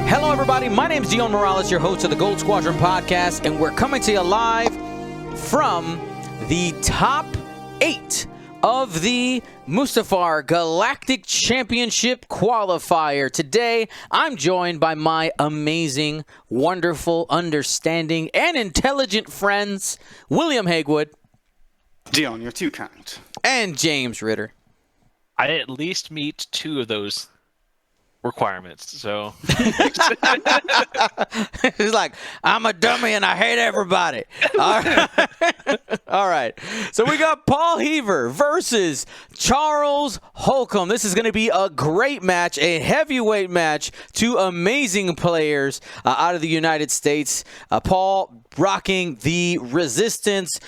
Hello, everybody. My name is Dion Morales, your host of the Gold Squadron podcast, and we're coming to you live from the top 8 of the Mustafar Galactic Championship Qualifier. Today, I'm joined by my amazing, wonderful, understanding, and intelligent friends, William Hagewood. Dion, you're too kind. And James Ritter. I at least meet 2 of those requirements, so He's like, I'm a dummy and I hate everybody. All right. All right. So we got Paul Heaver versus Charles Holcomb. This is going to be a great match, a heavyweight match. 2 amazing players out of the United States. Paul rocking the Resistance,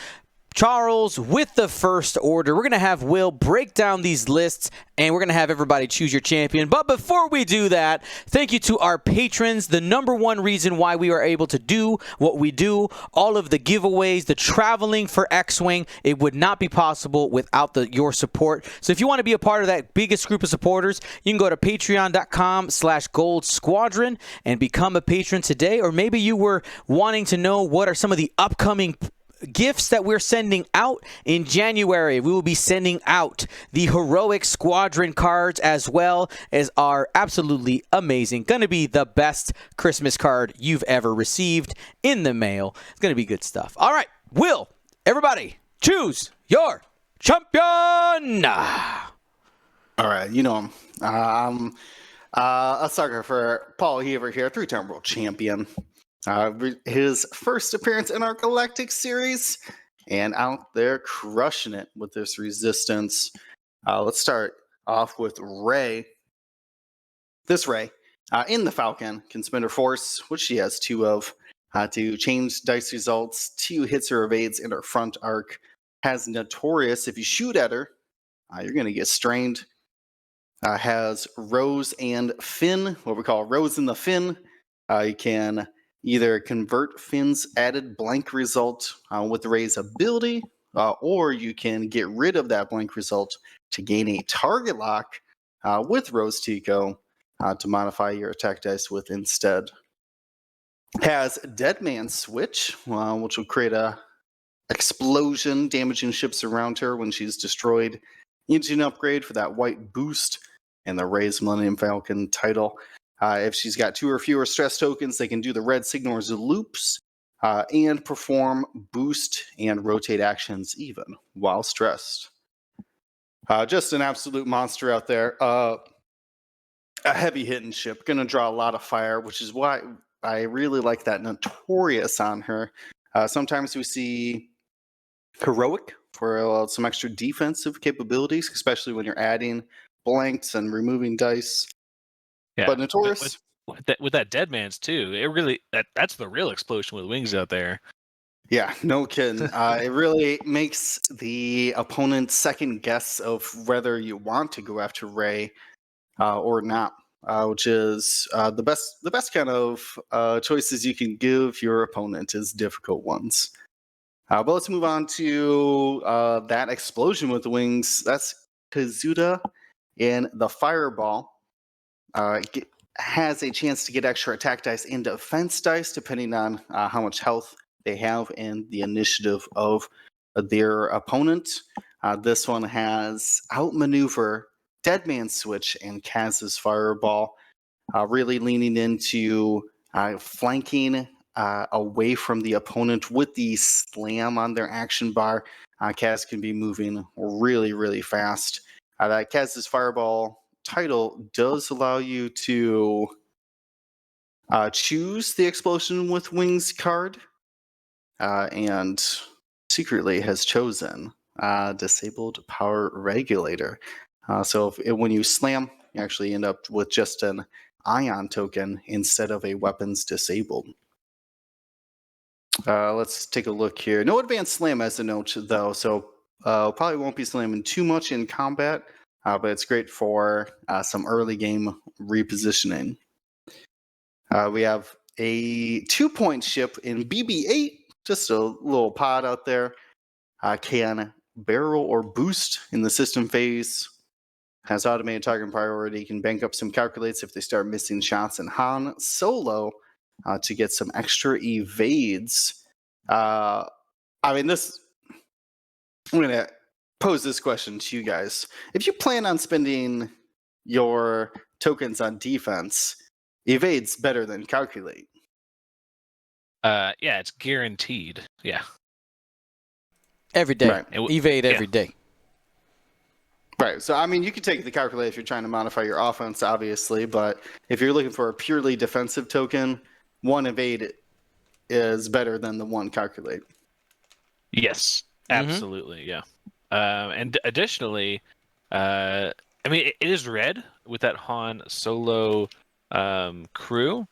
Charles with the First Order. We're going to have Will break down these lists, and we're going to have everybody choose your champion. But before we do that, thank you to our patrons. The number one reason why we are able to do what we do, all of the giveaways, the traveling for X-Wing, it would not be possible without your support. So if you want to be a part of that biggest group of supporters, you can go to patreon.com/Gold Squadron and become a patron today. Or maybe you were wanting to know what are some of the upcoming gifts that we're sending out in January. We will be sending out the Heroic Squadron cards as well as our absolutely amazing, going to be the best Christmas card you've ever received in the mail. It's going to be good stuff. All right, Will, everybody, choose your champion. All right, you know, I'm a sucker for Paul Heaver here, 3-time world champion. His first appearance in our Galactic series, and out there crushing it with this Resistance. Let's start off with Rey. This Rey, in the Falcon, can spend her force, which she has 2 of, to change dice results, 2 hits or evades in her front arc. Has Notorious. If you shoot at her, you're going to get strained. Has Rose and Finn, what we call Rose in the Fin. You can either convert Finn's added blank result with Rey's ability, or you can get rid of that blank result to gain a target lock with Rose Tico to modify your attack dice with instead. Has Dead Man Switch, which will create a explosion damaging ships around her when she's destroyed. Engine upgrade for that white boost and the Rey's Millennium Falcon title. If she's got 2 or fewer stress tokens, they can do the red signals loops and perform boost and rotate actions even while stressed. Just an absolute monster out there. A heavy hitting ship, going to draw a lot of fire, which is why I really like that Notorious on her. Sometimes we see Heroic for some extra defensive capabilities, especially when you're adding blanks and removing dice. yeah. But Notorious, With that Dead Man's too, it really that's the real explosion with wings out there. yeah, no kidding. It really makes the opponent second guess of whether you want to go after Rey or not, which is the best kind of choices you can give your opponent is difficult ones. But let's move on to that explosion with wings. That's Kazuda in the Fireball. Has a chance to get extra attack dice and defense dice depending on how much health they have and the initiative of their opponent. This one has Outmaneuver, Dead Man Switch, and Kaz's Fireball. Really leaning into flanking away from the opponent with the slam on their action bar. Kaz can be moving really, really fast. That Kaz's Fireball title does allow you to choose the Explosion with Wings card, and secretly has chosen Disabled Power Regulator. So when you slam, you actually end up with just an Ion token instead of a Weapons Disabled. Let's take a look here. No advanced slam as a note, though, so probably won't be slamming too much in combat. But it's great for some early game repositioning. We have a 2-point ship in BB-8, just a little pod out there. Can barrel or boost in the system phase. has automated target priority, can bank up some calculates if they start missing shots, and Han Solo to get some extra evades. I mean, I'm going to pose this question to you guys. If you plan on spending your tokens on defense, evade's better than calculate. Yeah, it's guaranteed. Yeah. Every day. Right. Evade every day. Right. So, I mean, you can take the calculate if you're trying to modify your offense, obviously, but if you're looking for a purely defensive token, one evade is better than the one calculate. Yes, absolutely. Yeah. And additionally, I mean, it is red with that Han Solo crew.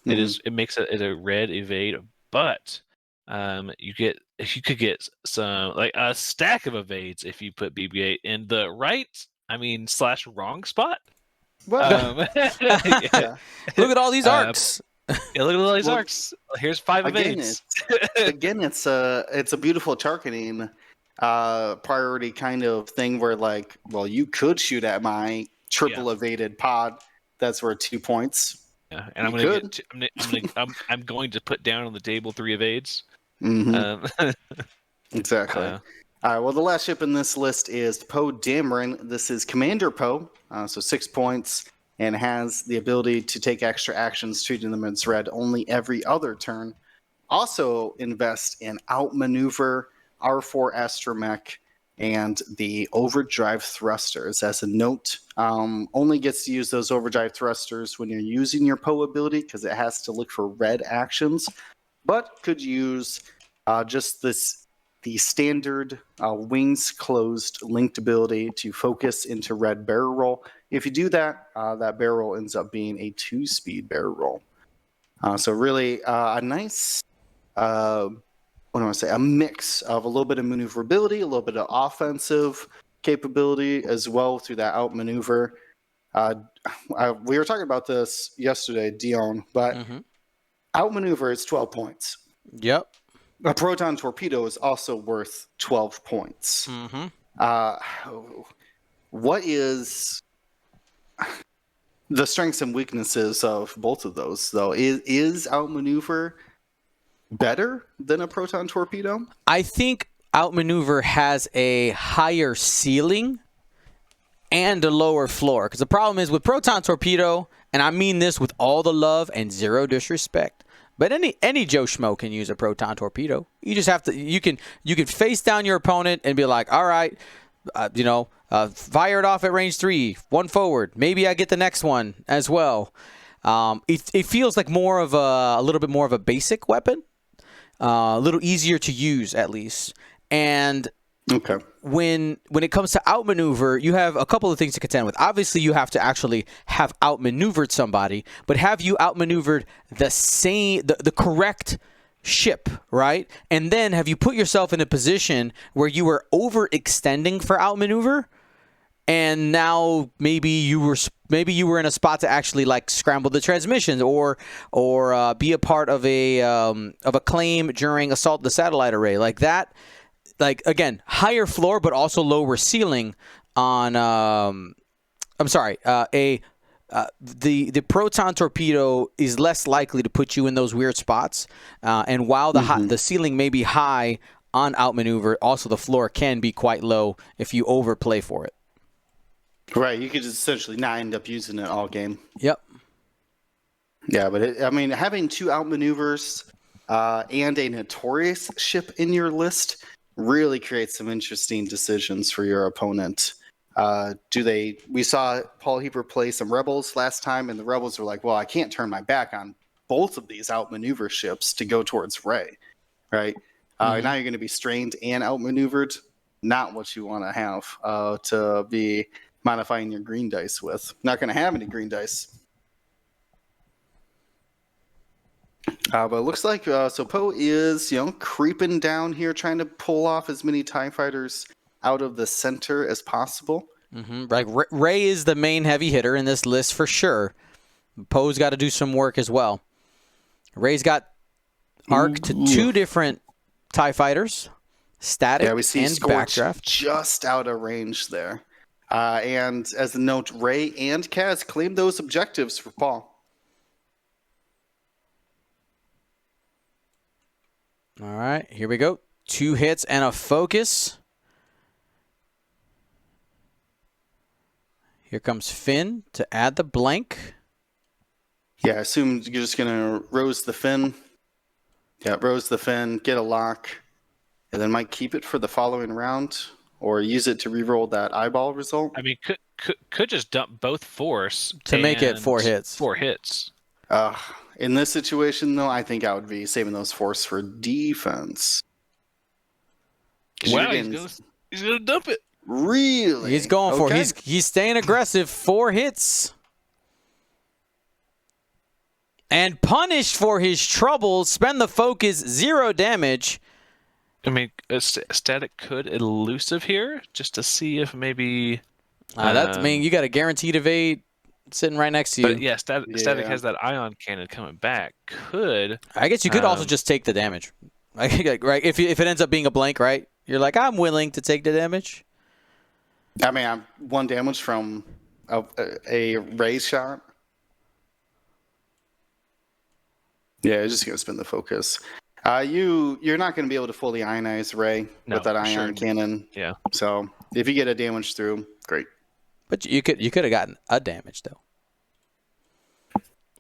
It makes it a red evade, but you could get some like a stack of evades if you put BB-8 in the right, / wrong spot. Well, Yeah. Look at all these arcs. Yeah, look at all these arcs. Here's 5 evades. It's a beautiful targeting priority kind of thing where, like, well, you could shoot at my triple evaded pod that's worth 2 points. Yeah, and I'm going to put down on the table 3 evades. Exactly. All right. Well, the last ship in this list is Poe Dameron. This is Commander Poe, so 6 points, and has the ability to take extra actions, treating them as red only every other turn. Also invest in outmaneuver, R4 astromech, and the overdrive thrusters. As a note, only gets to use those overdrive thrusters when you're using your Poe ability because it has to look for red actions, but could use just the standard wings closed linked ability to focus into red barrel roll. If you do that, that barrel roll ends up being a 2-speed barrel roll. So really a nice a mix of a little bit of maneuverability, a little bit of offensive capability as well through that outmaneuver. We were talking about this yesterday, Dion, but outmaneuver is 12 points. Yep. A proton torpedo is also worth 12 points. What is the strengths and weaknesses of both of those, though? Is outmaneuver better than a proton torpedo? I think outmaneuver has a higher ceiling and a lower floor. Because the problem is with proton torpedo, and I mean this with all the love and zero disrespect, but any Joe Schmo can use a proton torpedo. You just have to. You can face down your opponent and be like, all right, fire it off at range 3, 1 forward. Maybe I get the next one as well. It feels like a little bit more of a basic weapon. A little easier to use, at least. And when it comes to outmaneuver, you have a couple of things to contend with. Obviously, you have to actually have outmaneuvered somebody, but have you outmaneuvered the correct ship, right? And then have you put yourself in a position where you were overextending for outmaneuver, and now maybe you were in a spot to actually like scramble the transmissions or be a part of a claim during assault the satellite array like that. Like, again, higher floor but also lower ceiling on the proton torpedo is less likely to put you in those weird spots, and while the ceiling may be high on outmaneuver, also the floor can be quite low if you overplay for it. Right, you could just essentially not end up using it all game. Yep. Yeah, but having 2 outmaneuvers and a notorious ship in your list really creates some interesting decisions for your opponent. We saw Paul Heaver play some Rebels last time, and the Rebels were like, well, I can't turn my back on both of these outmaneuver ships to go towards Rey, right? Now you're going to be strained and outmaneuvered. Not what you want to have to be modifying your green dice with. Not going to have any green dice. But it looks like so Poe is creeping down here, trying to pull off as many TIE fighters out of the center as possible. Like Rey is the main heavy hitter in this list for sure. Poe's got to do some work as well. Rey's got arc to 2 different TIE fighters, static we see and Scorch backdraft. just out of range there. And as a note, Ray and Kaz claimed those objectives for Paul. All right, here we go. 2 hits and a focus. Here comes Finn to add the blank. Yeah, I assume you're just going to rose the Finn. Yeah, rose the Finn, get a lock, and then might keep it for the following round or use it to reroll that eyeball result. I mean, could just dump both force to make it 4 hits. 4 hits. In this situation, though, I think I would be saving those force for defense. Wow, he's gonna dump it. Really? He's going for it. He's staying aggressive. 4 hits. And punished for his troubles. Spend the focus, 0 damage. I mean, Static could elusive here just to see if maybe. I mean, you got a guaranteed evade sitting right next to you. But yeah, Static has that ion cannon coming back. I guess you could also just take the damage. Right? If it ends up being a blank, right? You're like, I'm willing to take the damage. I mean, I'm 1 damage from a raise shot. Yeah, it's just going to spin the focus. You're not going to be able to fully ionize Ray with that ion cannon. Yeah. So if you get a damage through, great. But you could have gotten a damage though.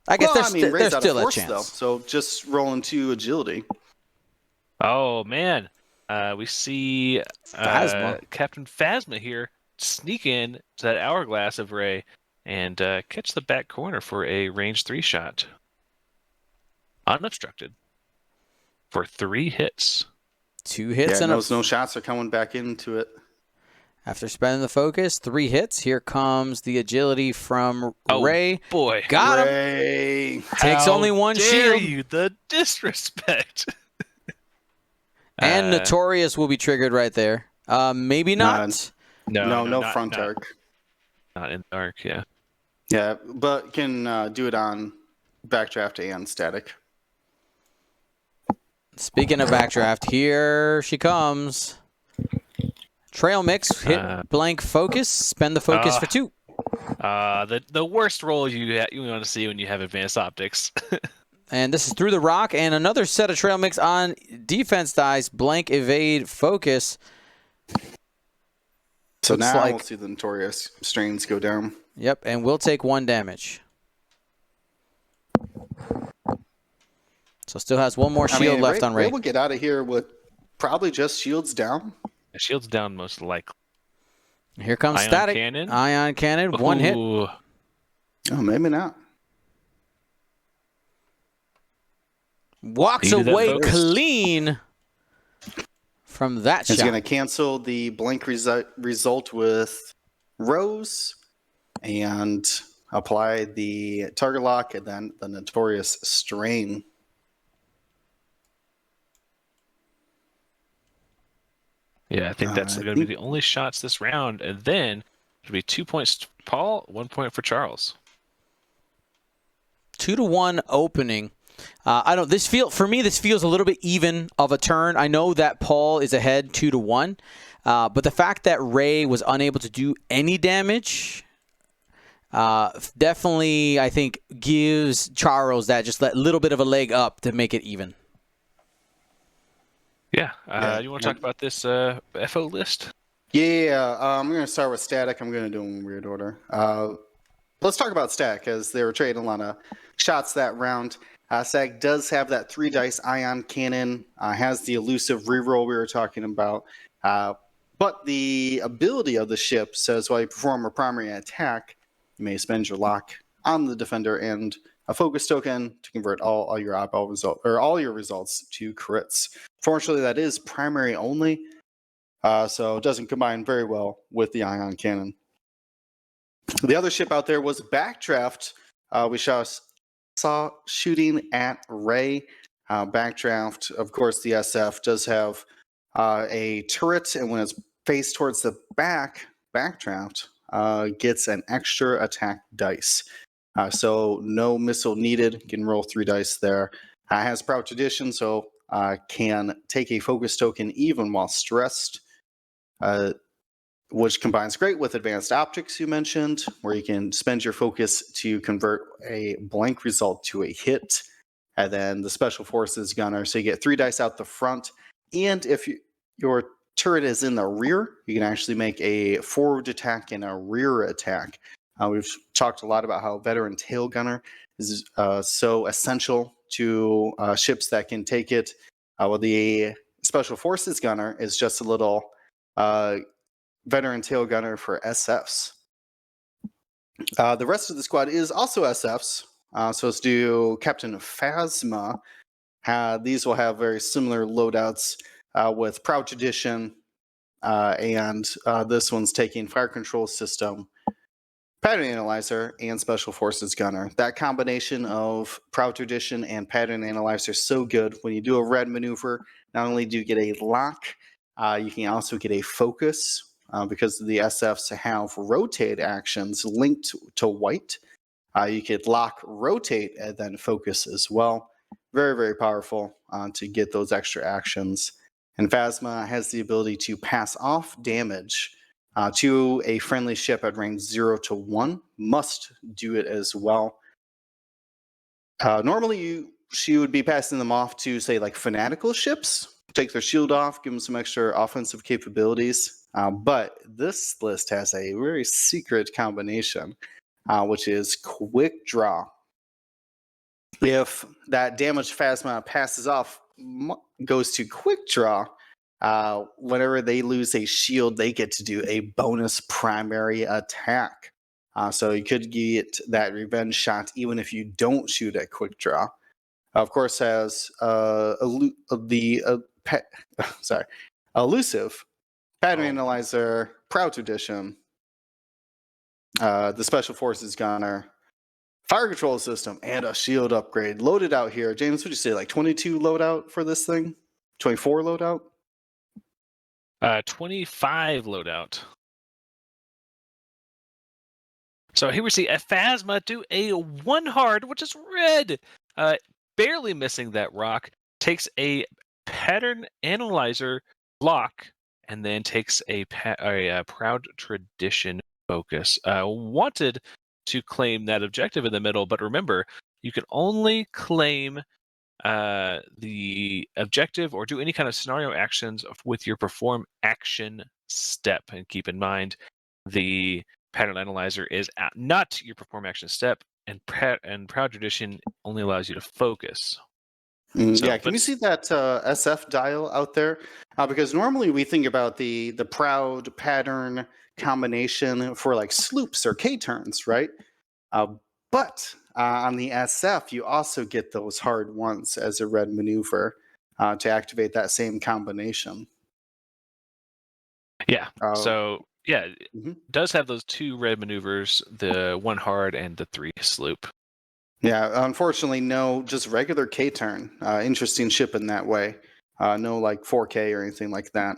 I guess there's still a chance. Though, so just rolling 2 agility. Oh man, we see Captain Phasma here sneak in to that hourglass of Ray and catch the back corner for a range 3 shot, unobstructed, for 3 hits. 2 hits and no shots are coming back into it. After spending the focus, 3 hits. Here comes the agility from Ray. Boy, got Ray. him. Takes only 1 shield. You the disrespect. And Notorious will be triggered right there. Maybe not. No front arc. Not in the arc, yeah. Yeah, but can do it on backdraft and static. Speaking of backdraft, here she comes. Trail mix, hit blank focus, spend the focus for 2. The worst roll you want to see when you have advanced optics. And this is through the rock, and another set of trail mix on defense dice, blank, evade, focus. So now we'll see the Notorious strains go down. Yep, and we'll take 1 damage. So still has 1 more shield left on Ray. Ray will get out of here with probably just shields down. Shields down most likely. Here comes Ion Static. Cannon. Ion Cannon, 1 hit. Oh, maybe not. Walks away clean from that shot. He's going to cancel the blank result with Rose and apply the target lock and then the Notorious strain. Yeah, I think that's going to be the only shots this round, and then it'll be 2 points to Paul, 1 point for Charles. 2-1 opening. For me, this feels a little bit even of a turn. I know that Paul is ahead 2-1, but the fact that Ray was unable to do any damage definitely, I think, gives Charles that little bit of a leg up to make it even. Yeah. You want to talk about this FO list? Yeah, I'm going to start with Static. I'm going to do them in weird order. Let's talk about Static, because they were trading a lot of shots that round. Static does have that 3-dice ion cannon, has the elusive reroll we were talking about. But the ability of the ship says while you perform a primary attack, you may spend your lock on the defender and a focus token to convert all your eyeball result or all your results to crits. Fortunately, that is primary only, so it doesn't combine very well with the ion cannon. The other ship out there was Backdraft. We saw shooting at Ray. Backdraft, of course, the SF does have a turret, and when it's faced towards the Backdraft gets an extra attack dice. So no missile needed. Can roll 3 dice there. Has Proud Tradition, so can take a focus token even while stressed. which combines great with advanced optics you mentioned, where you can spend your focus to convert a blank result to a hit. And then the Special Forces Gunner, so you get 3 dice out the front. And if your turret is in the rear, you can actually make a forward attack and a rear attack. We've talked a lot about how Veteran Tail Gunner is so essential to ships that can take it. Well, the Special Forces Gunner is just a little Veteran Tail Gunner for SFs. The rest of the squad is also SFs. So let's do Captain Phasma. These will have very similar loadouts with Proud Tradition, and this one's taking Fire Control System, Pattern Analyzer, and Special Forces Gunner. That combination of Proud Tradition and Pattern Analyzer is so good. When you do a red maneuver, not only do you get a lock, you can also get a focus because the SFs have rotate actions linked to white. You could lock, rotate, and then focus as well. Very, very powerful to get those extra actions. And Phasma has the ability to pass off damage to a friendly ship at range 0 to 1. Must do it as well. Normally, she would be passing them off to, say, like fanatical ships. Take their shield off, give them some extra offensive capabilities. But this list has a very secret combination, which is Quick Draw. If that damaged Phasma passes off, goes to Quick Draw, whenever they lose a shield, they get to do a bonus primary attack. So you could get that revenge shot even if you don't shoot at Quick Draw. Of course, has Elusive, Pattern Analyzer, Proud Tradition, the Special Forces Gunner, Fire Control System, and a shield upgrade. Loaded out here. James, would you say like 22 loadout for this thing? 24 loadout? 25 loadout. So here we see a Phasma do a 1 hard, which is red. Barely missing that rock. Takes a Pattern Analyzer lock, and then takes a Proud Tradition focus. Wanted to claim that objective in the middle, but remember, you can only claim the objective or do any kind of scenario actions with your perform action step. And keep in mind, the Pattern Analyzer is not your perform action step, and Proud Tradition only allows you to focus. Yeah, can you see that SF dial out there? Because normally we think about the Proud Pattern combination for like sloops or K-turns, right? But on the SF, you also get those hard ones as a red maneuver to activate that same combination. Yeah. So yeah, it does have those 2 red maneuvers, the 1 hard and the 3 sloop. Yeah, unfortunately, no, just regular K-turn. Interesting ship in that way. No like 4K or anything like that.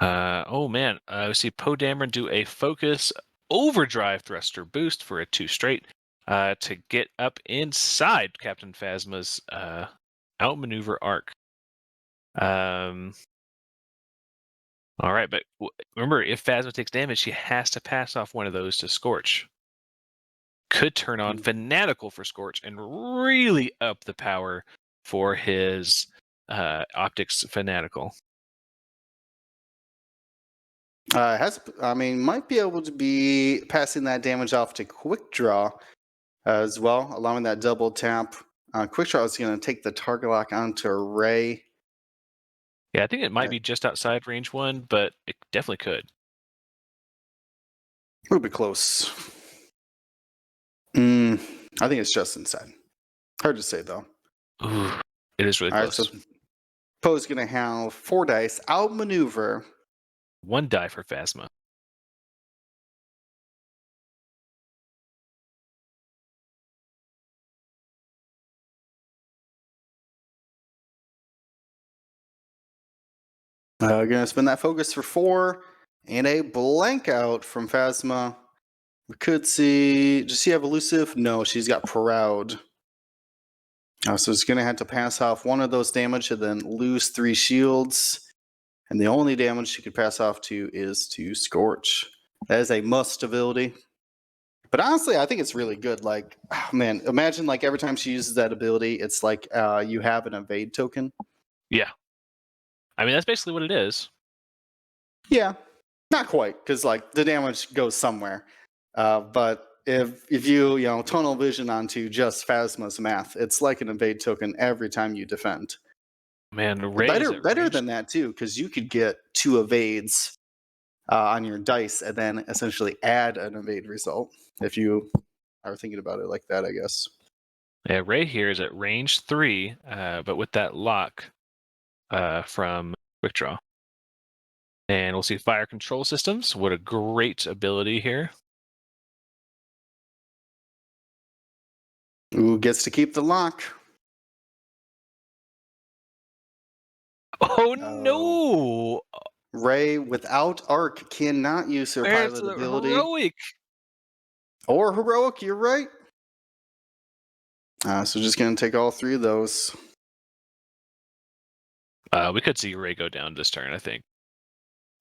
Oh man, we see Poe Dameron do a focus overdrive thruster boost for a 2 straight to get up inside Captain Phasma's outmaneuver arc. All right, but remember, if Phasma takes damage, she has to pass off one of those to Scorch. Could turn on Fanatical for Scorch and really up the power for his optics Fanatical. Might be able to be passing that damage off to Quick Draw as well, allowing that double tap. Quick Draw is going to take the target lock onto Ray. Yeah, I think it might be just outside range 1, but it definitely could. We'll be close. I think it's just inside. Hard to say though. Ooh, it is really close. Right, so Poe's going to have 4 dice, outmaneuver. 1 die for Phasma. Going to spend that focus for 4 and a blank out from Phasma. We could see. Does she have Elusive? No, she's got Proud. So it's going to have to pass off one of those damage and then lose 3 shields. And the only damage she could pass off to is to Scorch. That is a must ability. But honestly, I think it's really good. Like, man, imagine like every time she uses that ability, it's like you have an evade token. Yeah. I mean, that's basically what it is. Yeah, not quite, because like the damage goes somewhere. But if you tunnel vision onto just Phasma's math, it's like an evade token every time you defend. Man, Ray is at Better range. than that too, because you could get 2 evades on your dice and then essentially add an evade result if you are thinking about it like that, I guess. Yeah, Ray here is at range 3, but with that lock from Quick Draw. And we'll see Fire Control Systems. What a great ability here. Who gets to keep the lock? Oh no! Ray without arc cannot use her Where's pilot the ability. heroic? Or heroic, you're right. So just gonna take all 3 of those. We could see Ray go down this turn, I think.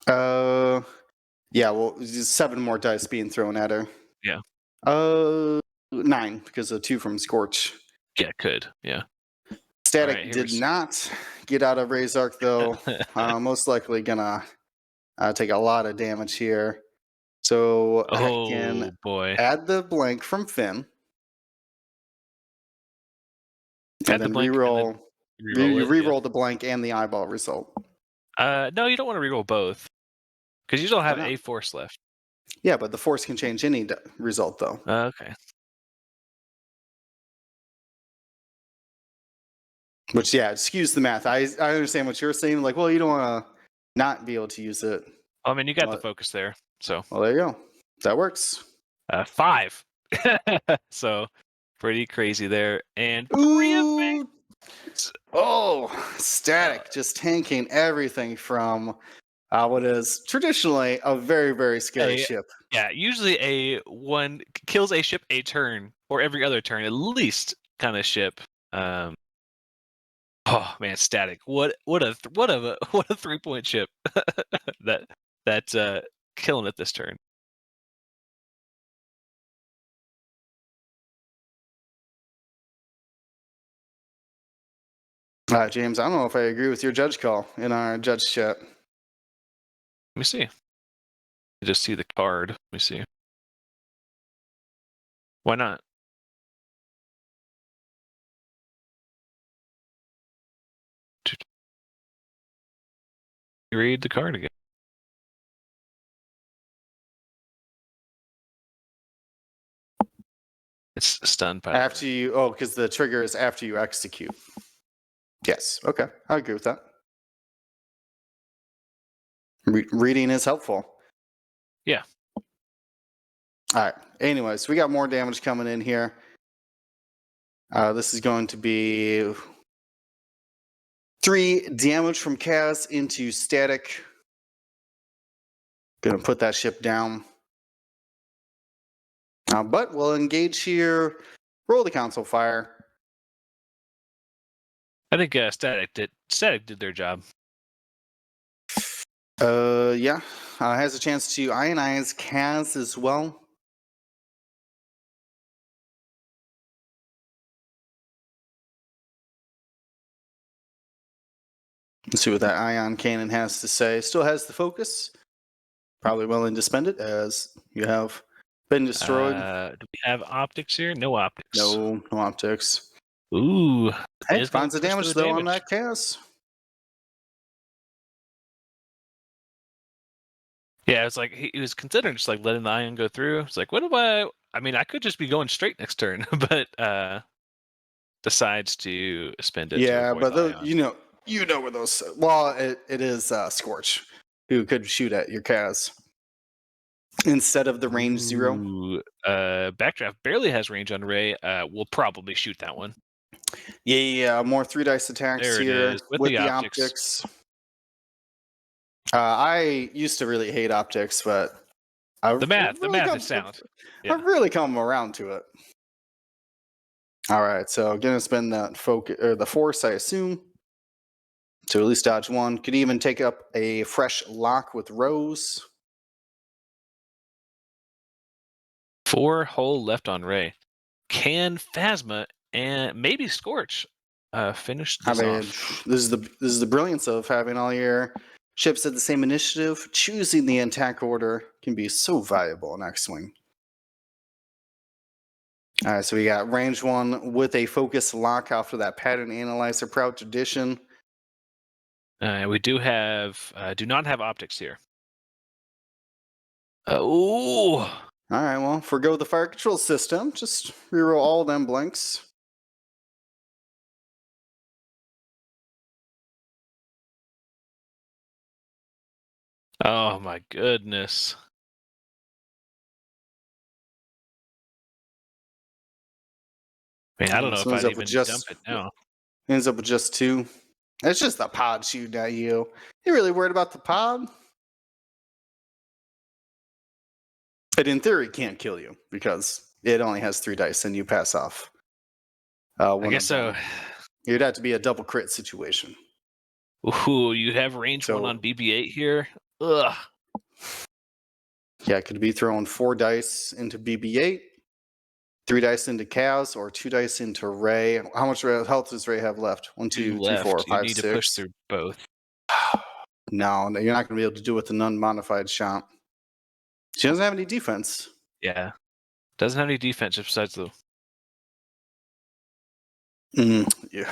Yeah, well, just 7 more dice being thrown at her. Yeah. 9 because of 2 from Scorch. Yeah, could. Yeah. Static All right, did not get out of Ray's arc though. Most likely gonna take a lot of damage here. So I can boy. add the blank from Finn. Add And the then blank reroll. and then You reroll it, reroll the blank and the eyeball result. No, you don't want to reroll both. Because you still have not? a force left. Yeah, but the force can change any result though. Okay. Which, yeah, excuse the math. I understand what you're saying. Like, well, you don't want to not be able to use it. I mean, you got the focus there. So. Well, there you go. That works. 5. So, pretty crazy there. And 3 evades. Oh, Static just tanking everything from what is traditionally a very, very scary ship. Yeah, usually a one kills a ship a turn or every other turn at least kind of ship. Oh man, Static! What a 3-point ship that's killing it this turn. James, I don't know if I agree with your judge call in our judge chat. Let me see. You just see the card. Let me see. Why not? Read the card again. It's stunned by After you, because the trigger is after you execute. Yes, okay, I agree with that. Reading is helpful. Yeah. All right. Anyways, we got more damage coming in here. This is going to be 3 damage from Kaz into Static. Gonna put that ship down. But we'll engage here. Roll the console fire. I think Static did their job. Yeah. Has a chance to ionize Kaz as well. Let's see what that ion cannon has to say. Still has the focus. Probably willing to spend it as you have been destroyed. Do we have optics here? No optics. No optics. Ooh. Hey, finds the damage though on that Kaz. Yeah, it's like he was considering just like letting the ion go through. It's like, what do I mean, I could just be going straight next turn, but decides to spend it. Yeah, but those, you know where those. Well, it is Scorch who could shoot at your Kaz instead of the range 0. Backdraft barely has range on Ray. We'll probably shoot that one. Yeah. More 3 dice attacks there here it is, with the optics. I used to really hate optics, but the math is sound. Yeah. I've really come around to it. All right, so gonna spend that focus or the force, I assume, So at least dodge one. Could even take up a fresh lock with Rose. 4 hull left on Ray. Can Phasma and maybe Scorch finish I this mean, off? this is the brilliance of having all your ships at the same initiative. Choosing the attack order can be so valuable in X-Wing. All right, so we got range 1 with a focus lock after that pattern analyzer proud tradition. We do not have optics here. All right, well, forgo the fire control system. Just reroll all them blanks. Oh my goodness. Man, I don't know if I'd even dump it now. Ends up with just 2. It's just the pod shooting at you. You really worried about the pod? It in theory can't kill you because it only has 3 dice and you pass off. I guess so. You'd have to be a double crit situation. Ooh, you have range 1 on BB-8 here? Ugh. Yeah, could be throwing 4 dice into BB-8, 3 dice into Kaz, or 2 dice into Ray. How much health does Ray have left? 1, 2, 3, 4, 5, 6. You need to push through both. No, you're not going to be able to do it with an unmodified shot. She doesn't have any defense. Yeah. Doesn't have any defense besides the... Yeah.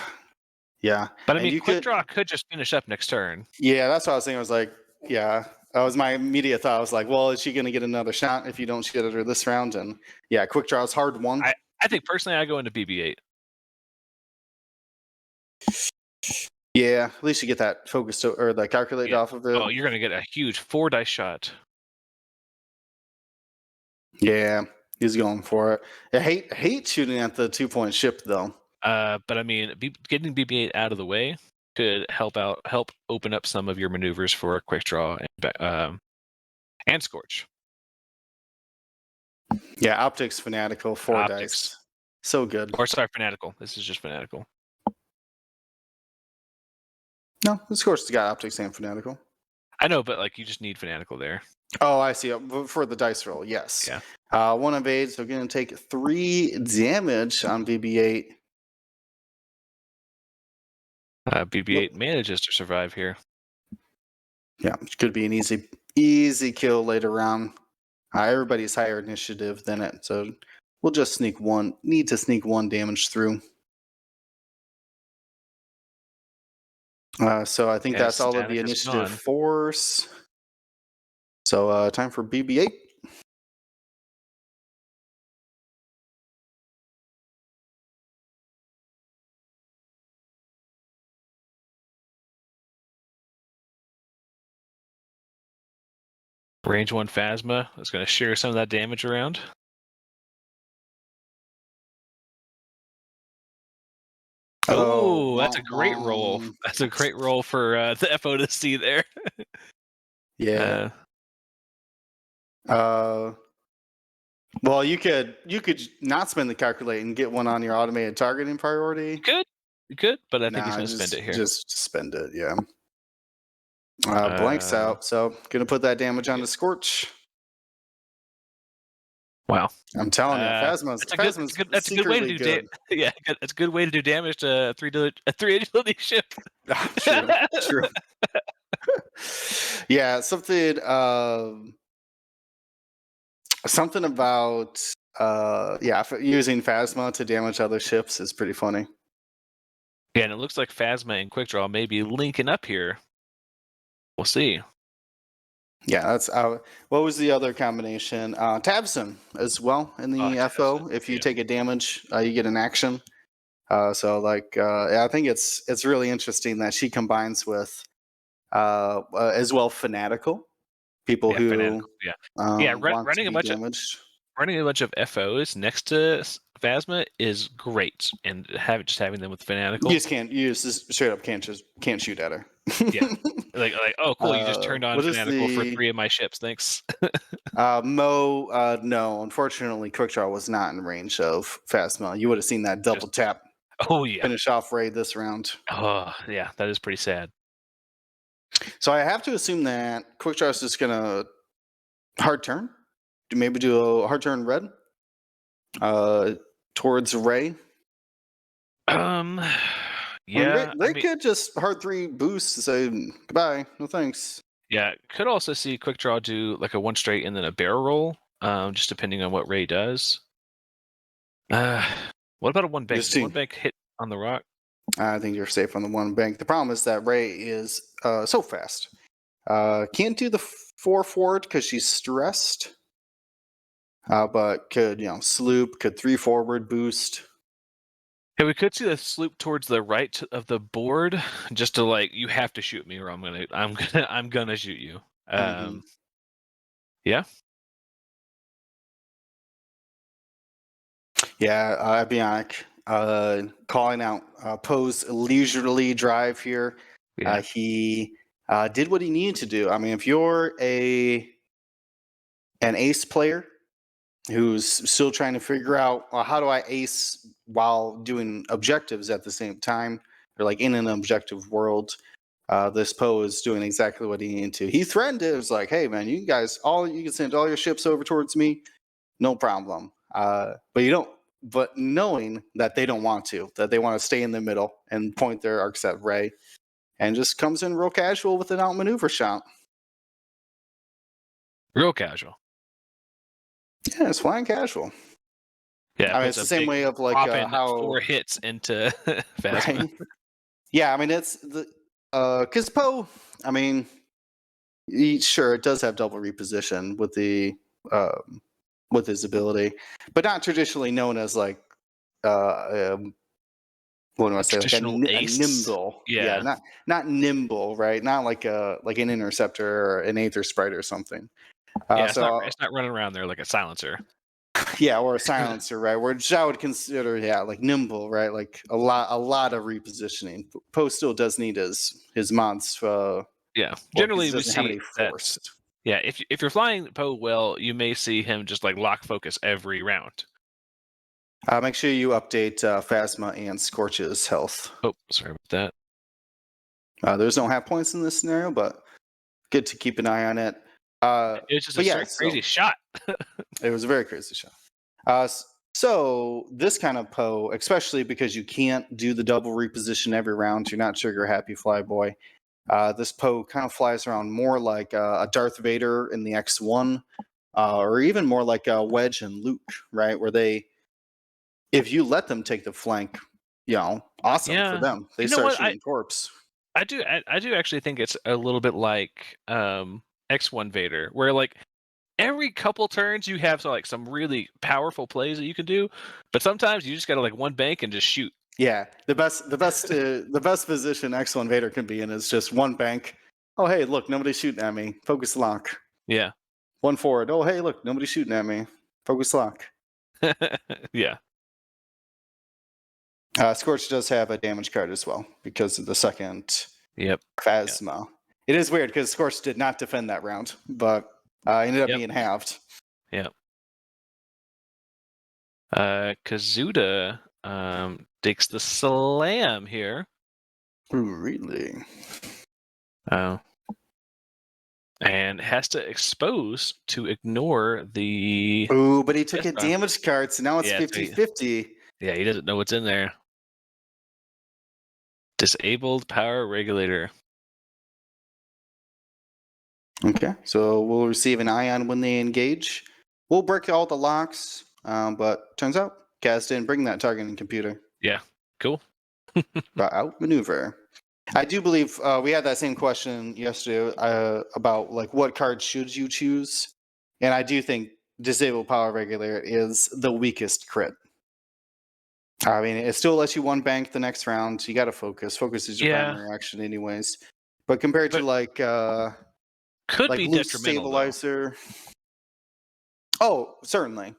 Yeah. But I mean, Quick Draw could just finish up next turn. Yeah, that's what I was thinking. I was like, yeah. That was my immediate thought. I was like, well, is she going to get another shot if you don't shoot at her this round? And yeah, Quick Draw is hard 1. I think personally I go into BB-8. Yeah, at least you get that focus or the calculated off of it. Oh, you're going to get a huge 4 dice shot. Yeah, he's going for it. I hate shooting at the 2-point ship though. But I mean, getting BB-8 out of the way could help open up some of your maneuvers for a Quick Draw and Scorch. Yeah, Optics Fanatical, 4 dice. So good. Or sorry, Fanatical. This is just Fanatical. No, the Scorch's got Optics and Fanatical. I know, but like you just need Fanatical there. Oh, I see. For the dice roll, yes. Yeah. 1 evade, so going to take 3 damage on BB-8. BB-8 manages to survive here. Yeah, it could be an easy kill later on. Everybody's higher initiative than it, so we'll just need to sneak 1 damage through. So I think that's all of the initiative force. So time for BB-8. Range 1 Phasma is going to share some of that damage around. Oh, that's a great roll. That's a great roll for the FO to see there. Yeah. Well, you could not spend the calculate and get 1 on your automated targeting priority. You could, but I think he's going to spend it here. Just spend it, yeah. Blanks out, so going to put that damage on the Scorch. Wow, I'm telling you, Phasma's that's a good way to do damage. Yeah, that's a good way to do damage to a 3 agility ship. True. Yeah, something about using Phasma to damage other ships is pretty funny. Yeah, and it looks like Phasma and Quick Draw may be linking up here. We'll see. Yeah, that's what was the other combination? Tabson as well in the FO. If you take a damage, you get an action. So I think it's really interesting that she combines with as well Fanatical people who running a bunch of FOs next to Phasma is great, and having them with Fanatical. You just straight up can't shoot at her. Yeah. Like, oh, cool! You just turned on Fanatical for 3 of my ships. Thanks. No, unfortunately, Quick Draw was not in range of Phasma. You would have seen that double tap. Oh yeah. Finish off Ray this round. Oh yeah, that is pretty sad. So I have to assume that Quickdraw is just gonna hard turn. Maybe do a hard turn red. Towards Ray. Yeah, Ray could just hard 3 boost to say goodbye, no thanks. Yeah, could also see Quick Draw do like a 1 straight and then a barrel roll, just depending on what Ray does. What about a 1 bank? Does 1 bank hit on the rock? I think you're safe on the 1 bank. The problem is that Ray is so fast. Can't do the 4 forward because she's stressed. But could, sloop, could 3 forward boost. Yeah, we could see the sloop towards the right of the board, just to like, you have to shoot me or I'm gonna shoot you. Yeah. Yeah, Abionic calling out Poe's leisurely drive here. Yeah. He did what he needed to do. I mean, if you're an ace player who's still trying to figure out how do I ace while doing objectives at the same time, or like in an objective world, this Poe is doing exactly what he needed to. He threatened it. It was like, hey man, you guys, you can send all your ships over towards me, no problem. But you don't. But knowing that they don't want to, that they want to stay in the middle and point their arcs at Ray, and just comes in real casual with an outmaneuver shot. Real casual. Yeah, it's flying casual. Yeah, I mean, it's the same way of like how 4 hits into Phasma. Right? Yeah, I mean it's the because Poe, I mean, sure it does have double reposition with the with his ability, but not traditionally known as like what do I say? Like a nimble. Yeah, not nimble, right? Not like an interceptor or an Aether Sprite or something. It's not running around there like a silencer. Yeah, or a silencer, right? Which I would consider, like nimble, right? Like a lot of repositioning. Poe still does need his mods. Generally we see that. Yeah, if you're flying Poe well, you may see him just like lock focus every round. Make sure you update Phasma and Scorch's health. Oh, sorry about that. There's no half points in this scenario, but good to keep an eye on it. It was just a crazy shot. It was a very crazy shot. So this kind of Poe, especially because you can't do the double reposition every round, you're not trigger happy Flyboy. This Poe kind of flies around more like a Darth Vader in the X1, or even more like a Wedge and Luke, right? Where if you let them take the flank, awesome for them. They start shooting torps. I do actually think it's a little bit like X1 Vader, where like every couple turns you have some really powerful plays that you can do, but sometimes you just gotta like 1 bank and just shoot. Yeah, the best position X1 Vader can be in is just 1 bank. Oh hey, look, nobody's shooting at me. Focus lock. Yeah. 1 forward. Oh hey, look, nobody's shooting at me. Focus lock. Yeah. Scorch does have a damage card as well because of the second Phasma. Yep. It is weird because Scorch did not defend that round, but ended up being halved. Yeah. Kazuda takes the slam here. Really? Oh. And has to expose to ignore the... Ooh, but he took a damage card, so now it's 50-50. Yeah, he doesn't know what's in there. Disabled power regulator. Okay, so we'll receive an ion when they engage. We'll break all the locks, but turns out Kaz didn't bring that targeting computer. Yeah, cool. Outmaneuver. I do believe we had that same question yesterday about like what card should you choose, and I do think disabled power regulator is the weakest crit. I mean, it still lets you 1 bank the next round. So you got to focus. Focus is your primary action, anyways. But compared to like could like be loose detrimental. Stabilizer. Oh, certainly.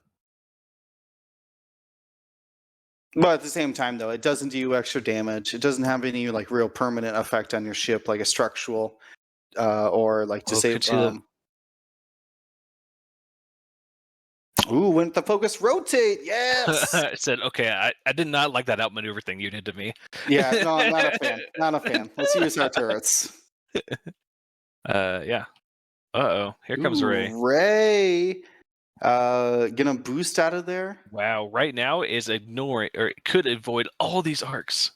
But at the same time, though, it doesn't do extra damage. It doesn't have any like real permanent effect on your ship, like a structural or like disable. Ooh, when the focus rotate, yes. I said, okay, I did not like that outmaneuver thing you did to me. Yeah, no, I'm not a fan. Not a fan. Let's use our turrets. Yeah. Uh-oh. Here comes Ray. Ray. Gonna boost out of there. Wow. Right now is ignoring, or could avoid all these arcs.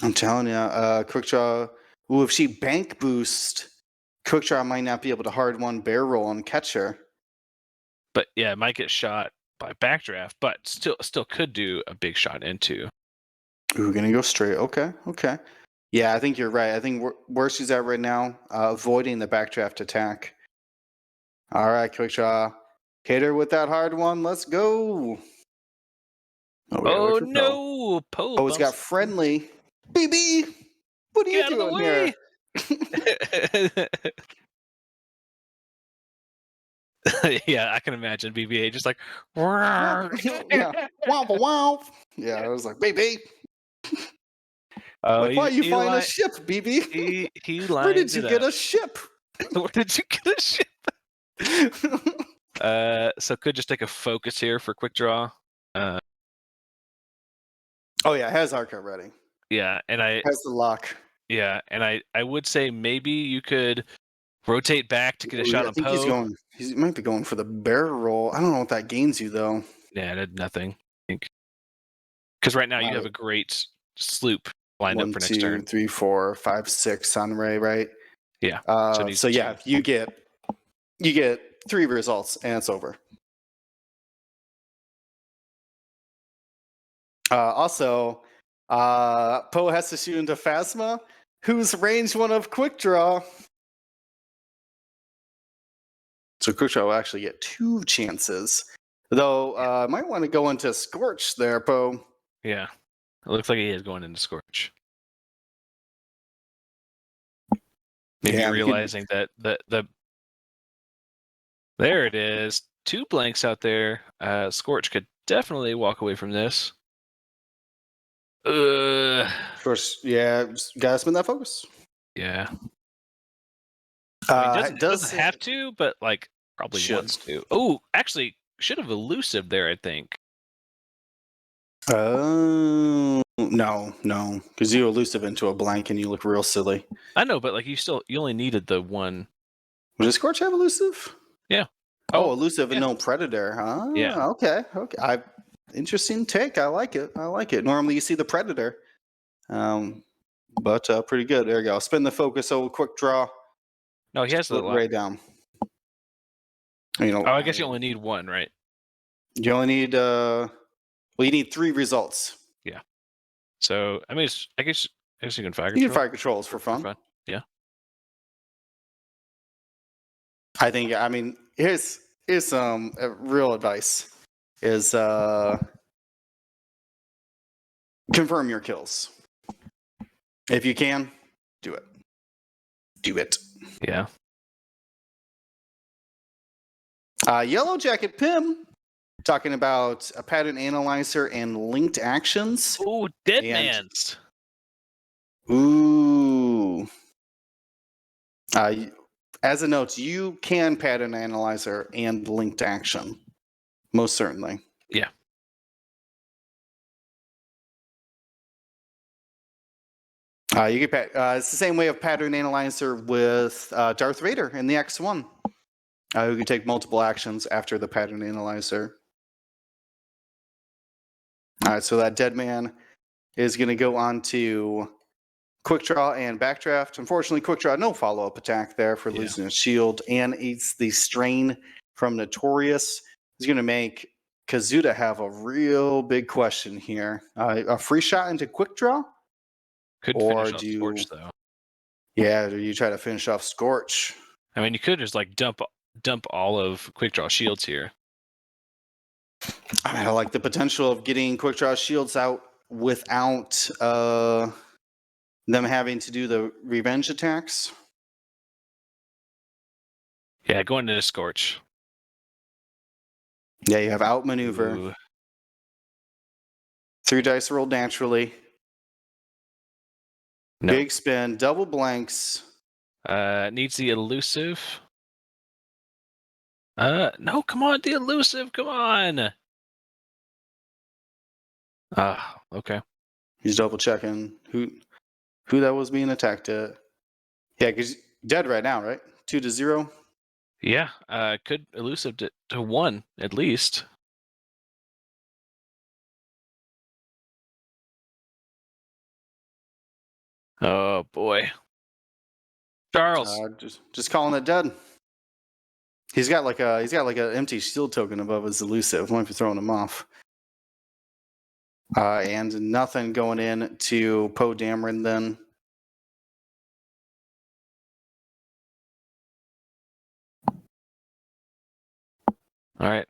I'm telling you, Quickdraw. Ooh, if she bank boost, Quickdraw might not be able to hard one bear roll and catch her. But yeah, it might get shot by backdraft, but still could do a big shot into. Ooh, gonna go straight. Okay. Yeah, I think you're right. I think where she's at right now, avoiding the backdraft attack. All right, Quickdraw. Hit her with that hard one. Let's go. Oh no! Poe. Oh, it's got friendly. BB, what are Get you out of the doing here? Yeah, I can imagine BB-8 just like. Yeah. Wow. Yeah, I was like, BB. Oh, Like, why you find a ship, BB? He Where did lines you it get up. a ship? Where did you get a ship? So could just take a focus here for quick draw. Oh yeah, has Arca ready. Yeah, and Has the lock. Yeah, and I would say maybe you could rotate back to get a shot I on think Poe. he might be going for the barrel roll. I don't know what that gains you though. Yeah, it did nothing. I think because right now you have a great sloop lined up for next turn. 1, 2, 3, 4, 5, 6 on Ray, right? Yeah. So yeah, you get 3 results and it's over. Also, Poe has to shoot into Phasma, who's range 1 of Quick Draw. So Quick Draw will actually get 2 chances. Though, might want to go into Scorch there, Poe. Yeah. It looks like he is going into Scorch. Maybe realizing that the there it is. 2 blanks out there. Scorch could definitely walk away from this. Of course, yeah, just gotta spin that focus. Yeah. I mean, doesn't have to, but like probably wants to. Oh, actually, should have elusive there, I think. Oh no, because you elusive into a blank and you look real silly. I know, but like you only needed the one. Does Scorch have elusive? Yeah. Oh, elusive and no predator, huh? Yeah. Okay. Interesting take. I like it. Normally you see the predator, but pretty good. There you go. Spin the focus. So quick draw. No, he has the Ray down. I guess you only need 1, right? You only need you need 3 results. Yeah. So I mean, I guess you can fire control. You can fire controls for fun. Yeah. I think. I mean, here's some real advice: is confirm your kills. If you can, do it. Do it. Yeah. Yellow Jacket Pim talking about a pattern analyzer and linked actions. Ooh, Dead Man's. Ooh. As a note, you can pattern analyzer and linked action. Most certainly. Yeah. You can it's the same way of pattern analyzer with Darth Vader in the X1. Who can take multiple actions after the pattern analyzer. All right, so that dead man is going to go on to quick draw and backdraft. Unfortunately, quick draw, no follow-up attack there for losing a shield. And it's the strain from Notorious. Is going to make Kazuda have a real big question here. A free shot into quick draw? Could finish off Scorch, though. Yeah, do you try to finish off Scorch? I mean, you could just like dump all of quick draw shields here. I like the potential of getting quick draw shields out without them having to do the revenge attacks. Yeah, going into Scorch. Yeah, you have outmaneuver. Ooh. 3 dice rolled naturally. No. Big spin, double blanks. Needs the elusive. No, come on, the elusive, come on. Okay. He's double checking who that was being attacked at. Yeah, because dead right now, right? 2-0. Yeah, could elusive to 1 at least. Oh boy, Charles. Just calling it dead. He's got like an empty shield token above his elusive. Why if you're throwing him off? And nothing going in to Poe Dameron then. All right.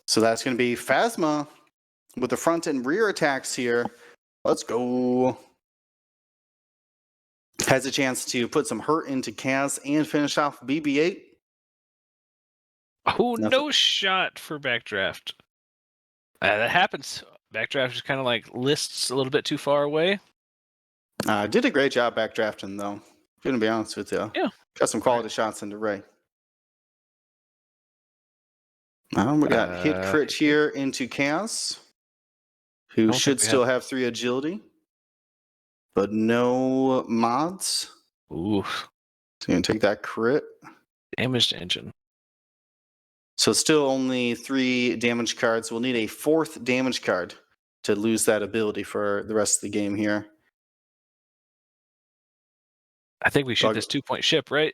So that's going to be Phasma with the front and rear attacks here. Let's go. Has a chance to put some hurt into Kaz and finish off BB-8. Oh, no shot for Backdraft. That happens. Backdraft just kind of like lists a little bit too far away. Did a great job backdrafting, though. Gonna be honest with you. Yeah. Got some quality shots into Ray. We got hit crit here into Chaos, who should still have 3 agility, but no mods. Ooh. So you're gonna take that crit. Damaged engine. So still only 3 damage cards. We'll need a 4th damage card to lose that ability for the rest of the game here. I think we shoot this 2-point ship, right?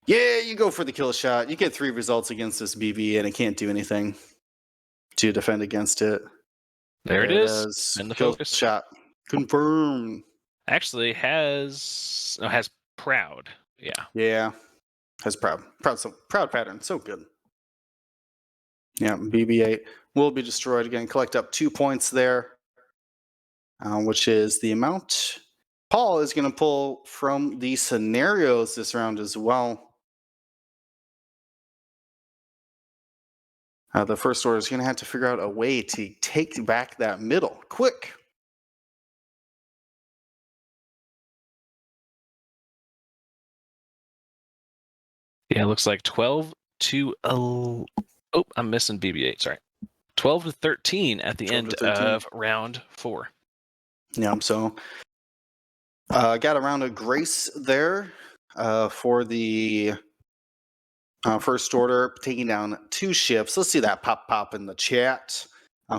Yeah, you go for the kill shot. You get 3 results against this BB, and it can't do anything to defend against it. There it is. And the kill shot confirmed. Actually, has proud. Yeah. Yeah. Has proud pattern. So good. Yeah, BB-8 will be destroyed again. Collect up 2 points there, which is the amount. Paul is going to pull from the scenarios this round as well. The first order is going to have to figure out a way to take back that middle. Quick. Yeah, it looks like 12 to... Oh, I'm missing BB-8. Sorry. 12 to 13 at the end of round 4. Yeah, so got a round of grace there for the first order, taking down 2 ships. Let's see that pop in the chat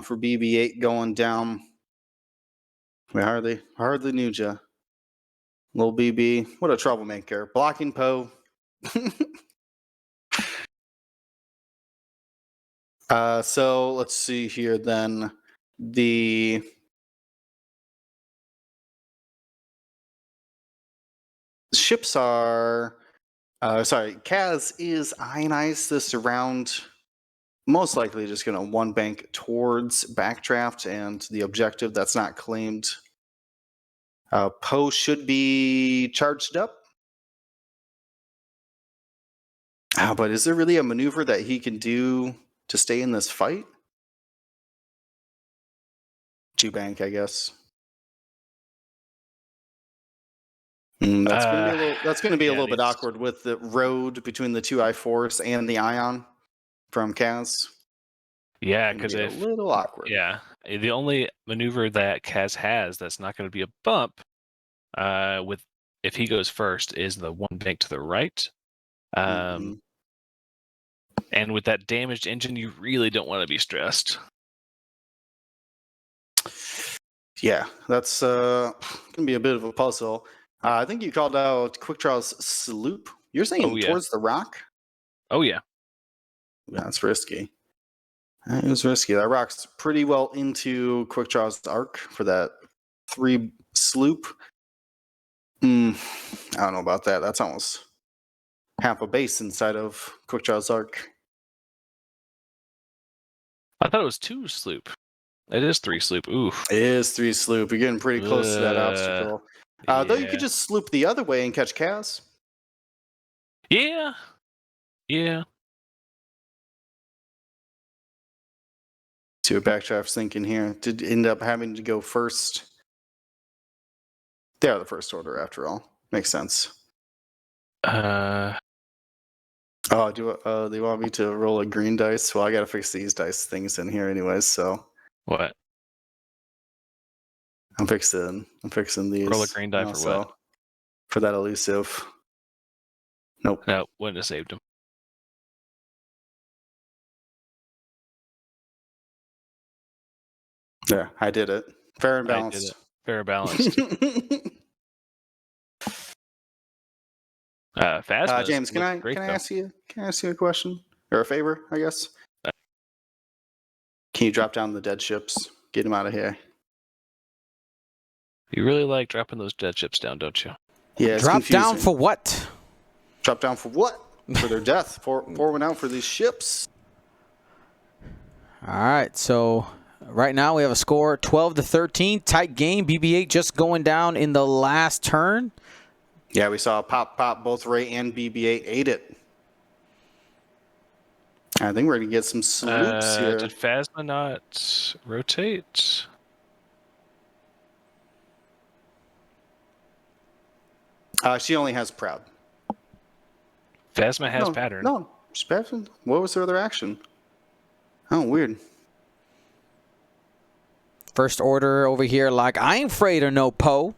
for BB-8 going down. We hardly knew ya. Little BB, what a troublemaker. Blocking Poe. So let's see here then. The ships are Kaz is ionized this round. Most likely just going to 1 bank towards backdraft and the objective that's not claimed. Poe should be charged up. But is there really a maneuver that he can do to stay in this fight? 2 bank, I guess. That's going to be a little bit awkward with the road between the 2 I-4s and the ion from Kaz. Yeah, because a little awkward. Yeah, the only maneuver that Kaz has that's not going to be a bump, if he goes first, is the 1 bank to the right. And with that damaged engine, you really don't want to be stressed. Yeah, that's going to be a bit of a puzzle. I think you called out Quick Draw's sloop. You're saying towards the rock? Oh, yeah. That's risky. It was risky. That rock's pretty well into Quick Draw's arc for that 3 sloop. I don't know about that. That's almost half a base inside of Quick Draw's arc. I thought it was 2 sloop. It is 3 sloop. Ooh. It is 3 sloop. You're getting pretty close to that obstacle. Though you could just sloop the other way and catch Kaz. Yeah. Yeah. See what Backdraft's thinking here. Did end up having to go first. They are the first order after all. Makes sense. Oh, they want me to roll a green dice? Well, I gotta fix these dice things in here anyways, so. What? I'm fixing these. Roll a green die for what? For that elusive. Nope. No, wouldn't have saved him. There, I did it. Fair and I did balanced. it. Fair balanced. Phasma. James, can I ask you a question or a favor? I guess. Can you drop down the dead ships? Get them out of here. You really like dropping those dead ships down, don't you? Yeah. It's Drop confusing. down for what? Drop down for what? For their death. Pour one out for these ships. All right, so right now we have a score 12-13, tight game. BB-8 just going down in the last turn. Yeah, we saw pop. Both Ray and BB-8 ate it. I think we're gonna get some swoops here. Did Phasma not rotate? She only has Proud. Phasma has pattern. No, pattern. What was her other action? Oh, weird. First order over here, like, I ain't afraid of no Poe.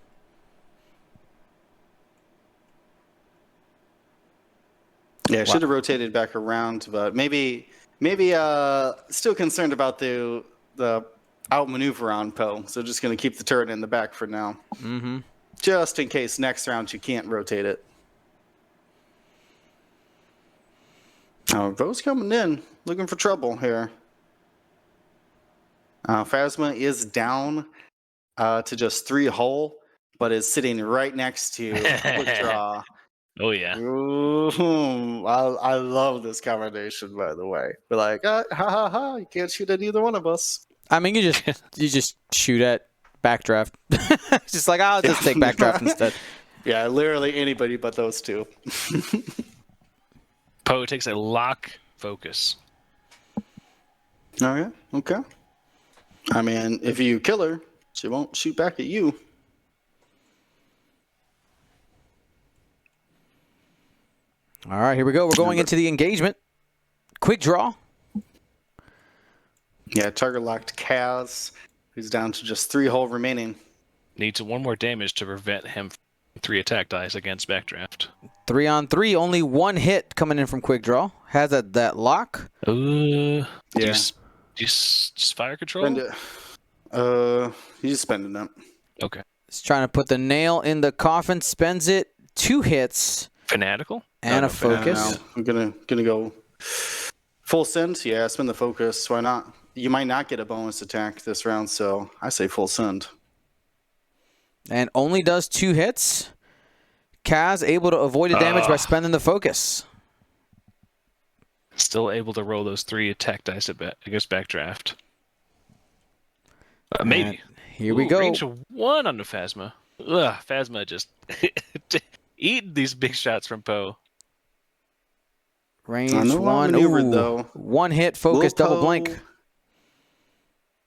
Yeah, should have rotated back around, but maybe still concerned about the outmaneuver on Poe. So just going to keep the turret in the back for now. Mm-hmm. Just in case next round you can't rotate it. Oh, Poe's coming in, looking for trouble here. Phasma is down to just 3 hull, but is sitting right next to Quick Draw. Oh yeah. Ooh, I love this combination, by the way. We're like, you can't shoot at either one of us. I mean, you just shoot at backdraft. It's just like, I'll just take backdraft instead. Yeah, literally anybody but those two. Poe takes a lock focus. Oh yeah, okay. I mean, if you kill her, she won't shoot back at you. All right, here we go. We're going into the engagement. Quick draw. Yeah, target locked Kaz, who's down to just 3 hull remaining. Needs 1 more damage to prevent him from 3 attack dice against backdraft. 3-on-3, only 1 hit coming in from quick draw. Has that lock. Yeah. Yeah. Just fire control? Spend it. He's spending it. Okay. He's trying to put the nail in the coffin. Spends it. 2 hits. Fanatical? And a focus. I'm gonna go full send. Yeah, spend the focus. Why not? You might not get a bonus attack this round, so I say full send. And only does 2 hits. Kaz able to avoid the damage by spending the focus. Still able to roll those 3 attack dice against backdraft. Maybe. And here we go. Range of 1 on the Phasma. Ugh, Phasma just eating these big shots from Poe. Range I know 1. outmaneuvered, though. 1 hit, focus, double blink.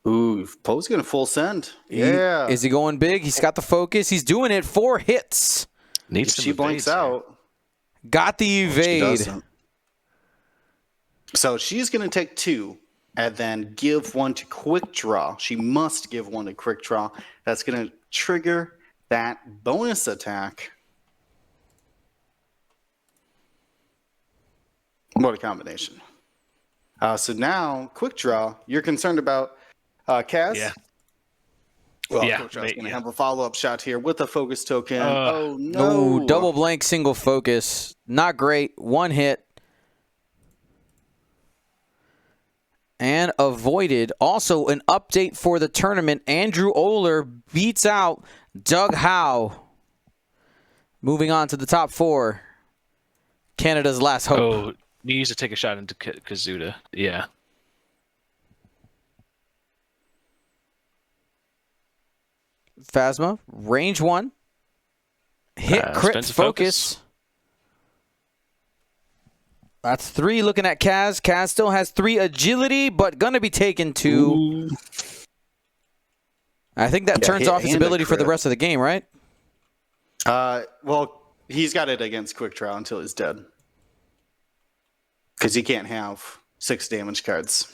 Ooh, Poe's gonna full send. Yeah. Is he going big? He's got the focus. He's doing it. 4 hits. Needs If she blanks out. Got the She evade. doesn't. So she's gonna take 2 and then give 1 to quick draw. She must give 1 to quick draw. That's gonna trigger that bonus attack. What a combination. So now, quick draw, you're concerned about Kaz? Yeah. Well, Yeah, Quick Draw's going to yeah. have a follow-up shot here with a focus token. Oh, no. No, double blank, single focus. Not great. 1 hit. And avoided. Also, an update for the tournament. Andrew Oler beats out Doug Howe. Moving on to the top 4. Canada's last hope. Oh, needs to take a shot into Kazuda. Yeah. Phasma, range 1. Hit, crit, spends a focus. That's 3 looking at Kaz. Kaz still has 3 agility, but going to be taken 2. Ooh. I think that turns hit off his and a ability for the crit. rest of the game, right? Well, he's got it against quick draw until he's dead. Because he can't have 6 damage cards.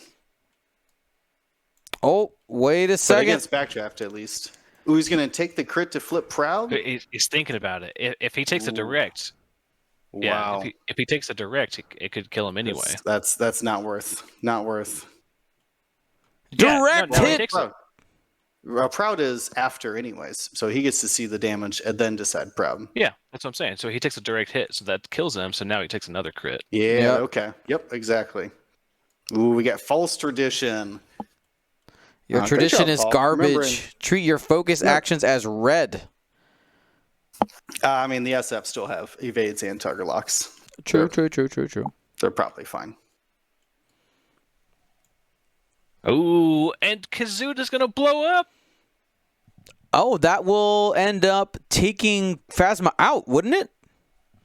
Oh, wait a But second. against backdraft, at least. Ooh, he's gonna take the crit to flip proud. He's thinking about it. If he takes a direct, Wow. yeah. If he takes a direct, it could kill him anyway. That's not worth. Not worth. Direct no, he hit. takes it. Proud is after anyways, so he gets to see the damage and then decide proud. Yeah, that's what I'm saying. So he takes a direct hit, so that kills him. So now he takes another crit. Yeah. Yep. Okay. Yep. Exactly. Ooh, we got false tradition. Your Good tradition job, is Paul. garbage. Treat your focus actions as red. I mean, the SF still have evades and target locks. True. They're probably fine. Ooh, and Kazuda's gonna blow up. Oh, that will end up taking Phasma out, wouldn't it?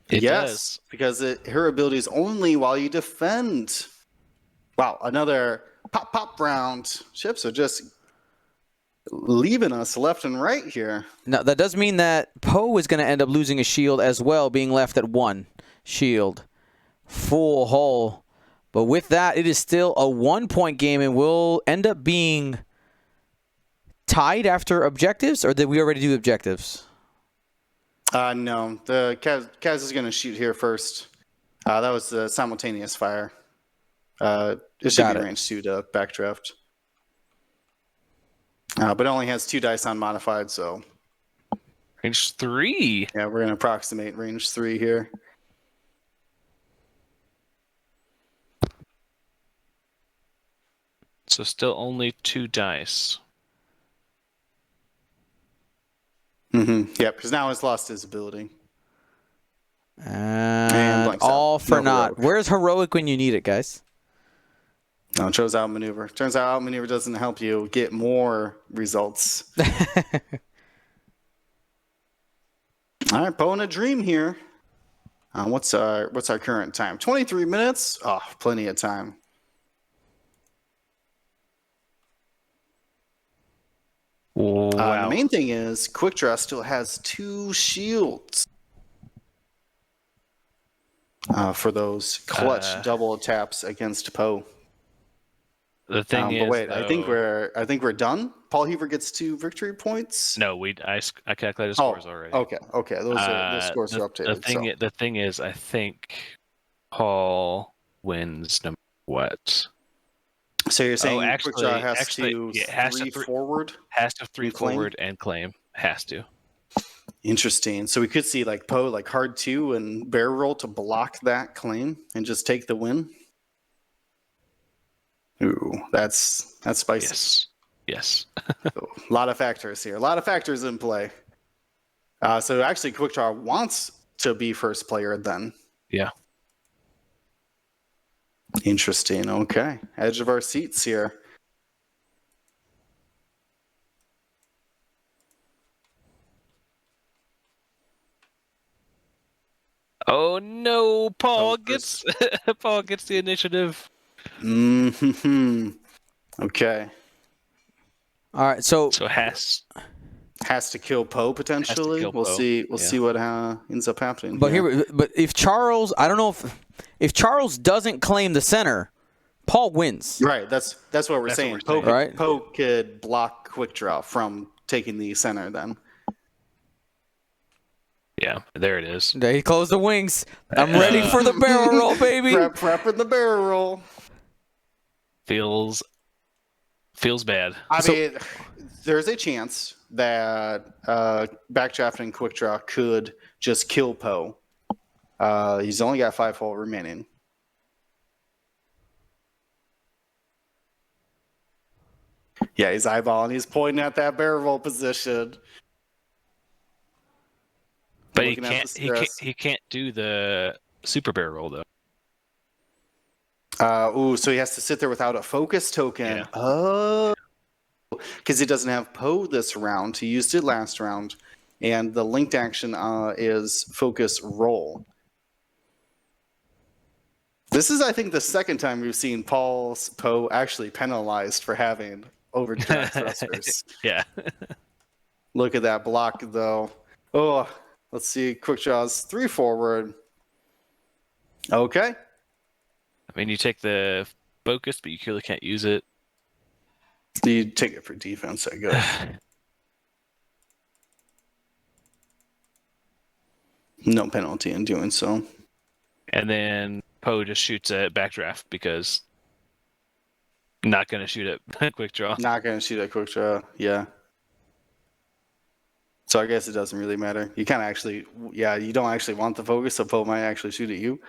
It yes, does. because her ability is only while you defend. Wow, another pop round. Ships are just leaving us left and right here. Now, that does mean that Poe is going to end up losing a shield as well, being left at 1 shield. Full hull. But with that, it is still a 1-point game and will end up being tied after objectives, or did we already do objectives? No, the Kaz is going to shoot here first. That was the simultaneous fire. It should be range 2 to backdraft. But it only has 2 dice on modified, so Range 3. yeah, we're going to approximate range 3 here. So still only 2 dice. Yep, because now he's lost his ability. And blanks all out. for No naught. heroic. Where's heroic when you need it, guys? No, it chose outmaneuver. Turns out outmaneuver doesn't help you get more results. All right, Poe in a dream here. What's our current time? 23 minutes. Oh, plenty of time. Wow. The main thing is Quick Draw still has 2 shields for those clutch double taps against Poe. The thing is, but wait, though, I think we're done. Paul Heaver gets 2 victory points. No, I calculated scores already. Okay. Those scores are updated. The thing is, I think Paul wins no matter what. So you're saying actually, Quick Draw has to has to 3 forward? Has to 3 and claim? forward and claim. Has to. Interesting. So we could see like Poe like hard 2 and barrel roll to block that claim and just take the win. Ooh, that's spicy. Yes. A lot of factors here. A lot of factors in play. So actually, Quick Draw wants to be first player then. Yeah. Interesting. Okay. Edge of our seats here. Oh no, Paul gets Paul gets the initiative. Okay. All right, so has to kill Poe potentially. We'll see what ends up happening. But if Charles, I don't know if Charles doesn't claim the center, Paul wins. Right. That's what we're saying. Poe could block Quick Draw from taking the center then. Yeah, there it is. He closed the wings. I'm ready for the barrel roll, baby. Prepping the barrel roll. Feels bad. I mean, there's a chance that backdraft and Quick Draw could just kill Poe. He's only got 5 hull remaining. Yeah, he's eyeballing. He's pointing at that barrel roll position. But he can't do the super barrel roll though. So he has to sit there without a focus token. Yeah. Oh, because he doesn't have Poe this round. He used it last round, and the linked action is focus roll. This is, I think, the second time we've seen Poe actually penalized for having overdrive thrusters. Yeah. Look at that block, though. Oh, let's see. Quick Draw's 3 forward. Okay. I mean, you take the focus, but you clearly can't use it. You take it for defense, I guess. No penalty in doing so. And then Poe just shoots a backdraft because not going to shoot a quick draw. Not going to shoot a quick draw, yeah. So I guess it doesn't really matter. You kind of actually, yeah, you don't actually want the focus, so Poe might actually shoot at you.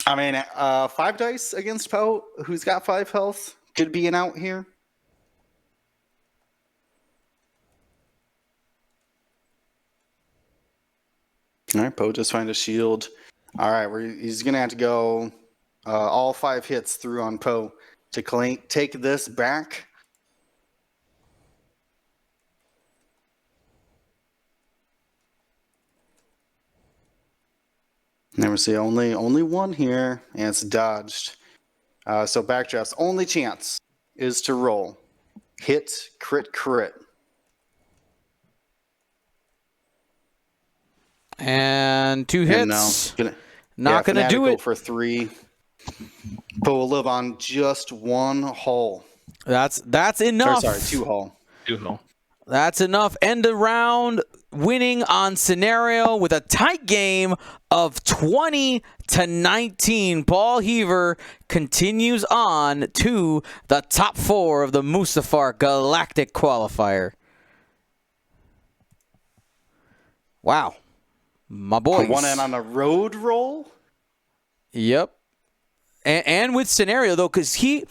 I mean, 5 dice against Poe, who's got 5 health, could be an out here. All right, Poe just find a shield. All right, he's going to have to go all 5 hits through on Poe to take this back. Never see only one here, and it's dodged. So backdraft's only chance is to roll. Hit, crit, crit. And 2 hits. No, not gonna do it for 3. But we'll live on just 1 hull. That's enough. Sorry, 2 hull. 2 hull. That's enough. End the round winning on scenario with a tight game of 20-19. Paul Heaver continues on to the top 4 of the Mustafar Galactic Qualifier. Wow. My boys. One in on a road roll? Yep. And with scenario, though, because he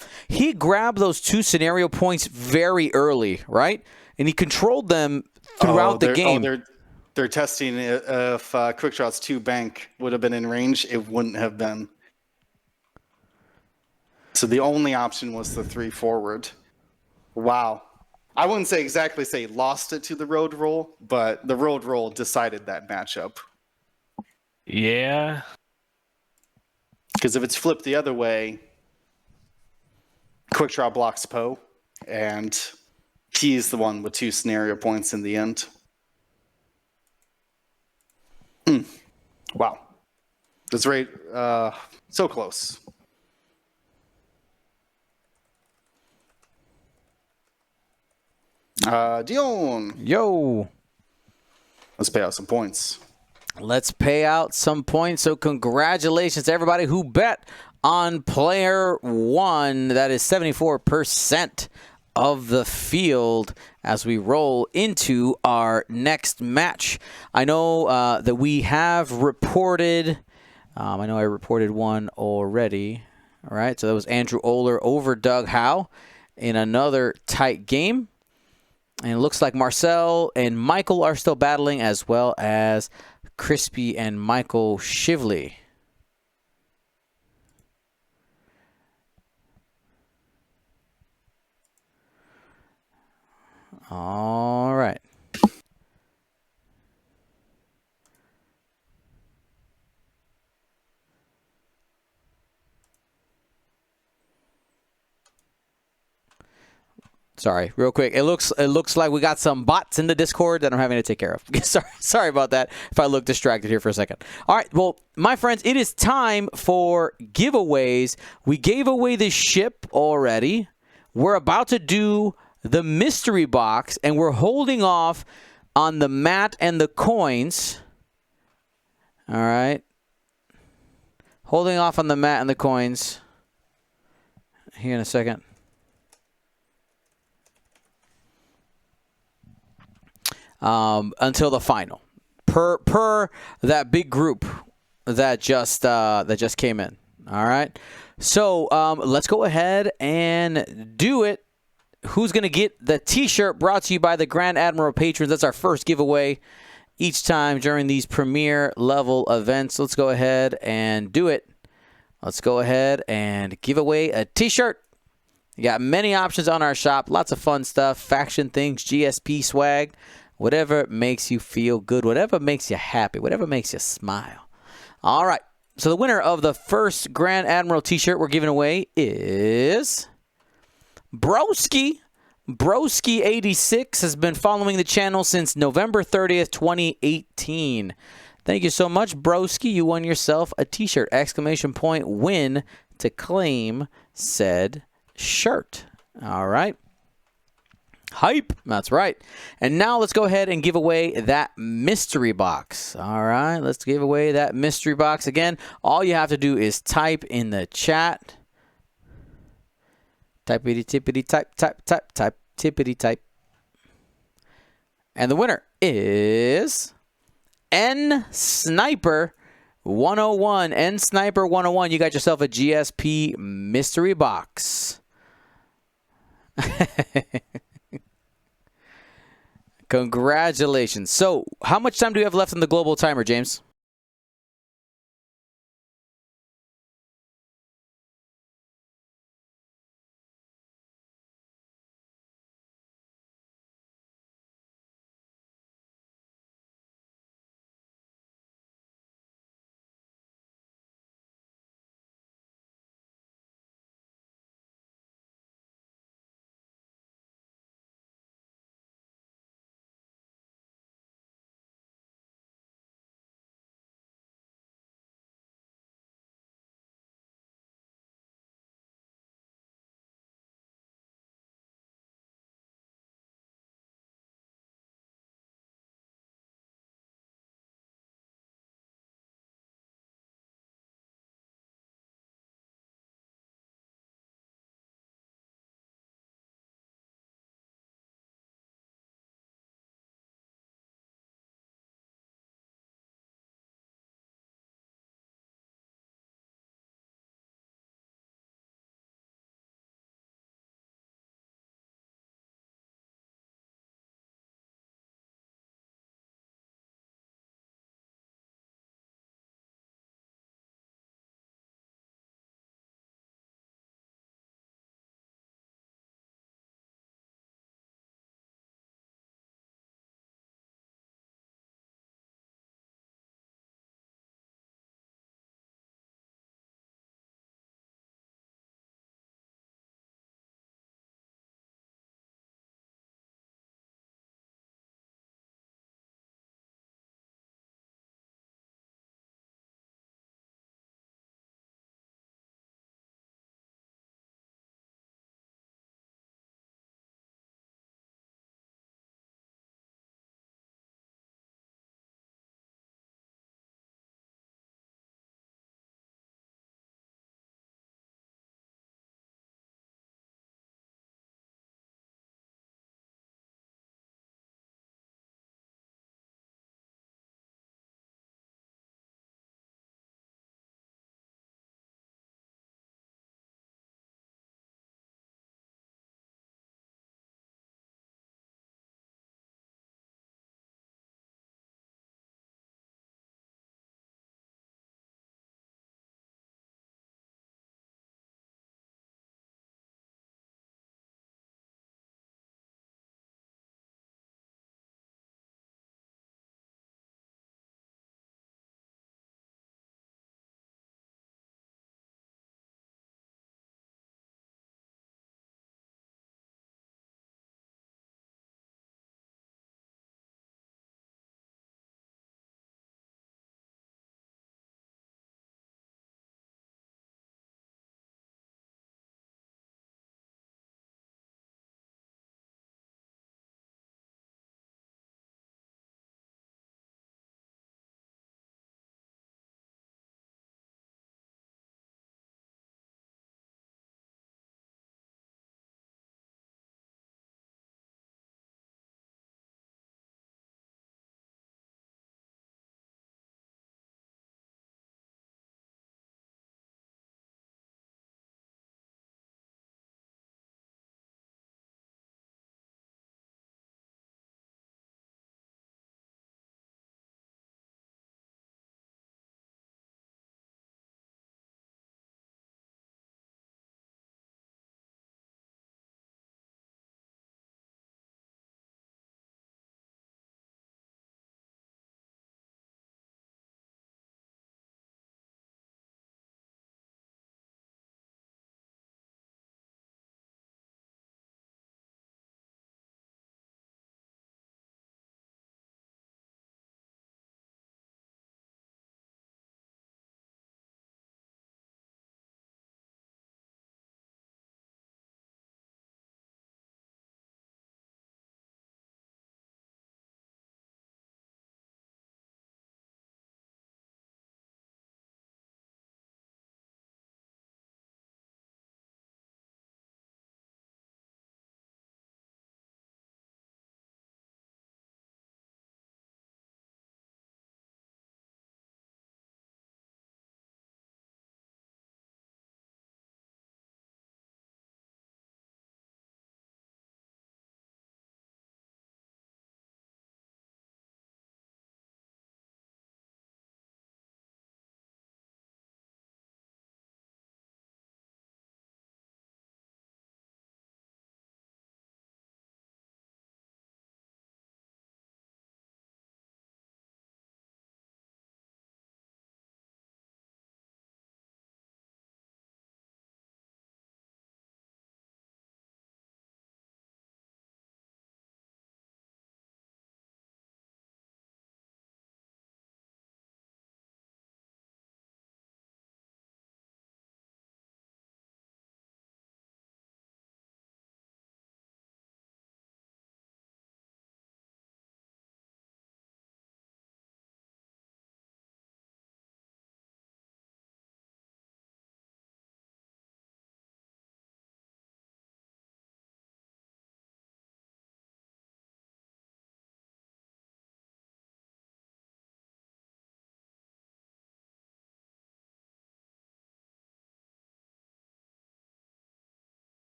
grabbed those 2 scenario points very early, right? And he controlled them throughout the game. They're testing if Quickshot's 2 bank would have been in range. It wouldn't have been. So the only option was the 3 forward. Wow. I wouldn't say lost it to the road roll, but the road roll decided that matchup. Yeah. Because if it's flipped the other way, Quickdraw blocks Poe, and he's the one with 2 scenario points in the end. Wow. That's right. So close. Dion. Yo. Let's pay out some points. Let's pay out some points. So congratulations to everybody who bet on player 1. That is 74% of the field as we roll into our next match. I know that we have reported, I know I reported one already. All right, so that was Andrew Oler over Doug Howe in another tight game. And it looks like Marcel and Michael are still battling, as well as Crispy and Michael Shively. All right. Sorry, real quick. It looks like we got some bots in the Discord that I'm having to take care of. Sorry about that if I look distracted here for a second. All right, well, my friends, it is time for giveaways. We gave away the ship already. We're about to do the mystery box, and we're holding off on the mat and the coins. All right. Holding off on the mat and the coins here in a second. Until the final, per that big group that just came in. All right, so let's go ahead and do it. Who's gonna get the T-shirt? Brought to you by the Grand Admiral patrons. That's our first giveaway each time during these premier level events. Let's go ahead and do it. Let's go ahead and give away a T-shirt. You got many options on our shop. Lots of fun stuff, faction things, GSP swag. Whatever makes you feel good, whatever makes you happy, whatever makes you smile. All right. So the winner of the first Grand Admiral T-shirt we're giving away is Broski. Broski86 has been following the channel since November 30th, 2018. Thank you so much, Broski. You won yourself a T-shirt. Exclamation point win to claim said shirt. All right. Hype. That's right. And now let's go ahead and give away that mystery box. All right, let's give away that mystery box. Again, all you have to do is type in the chat. Typity tippity type, type, type, type, tippity type. And the winner is N Sniper 101. N Sniper 101. You got yourself a GSP mystery box. Congratulations. So, how much time do we have left on the global timer, James?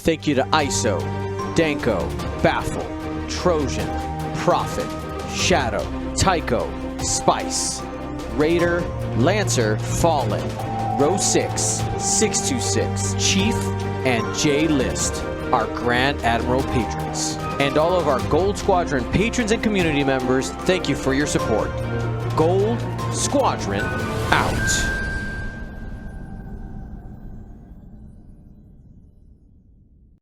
Thank you to ISO, Danko, Baffle, Trojan, Prophet, Shadow, Tycho, Spice, Raider, Lancer, Fallen, Row 6, 626, Chief, and J List, our Grand Admiral patrons. And all of our Gold Squadron patrons and community members, thank you for your support. Gold Squadron out.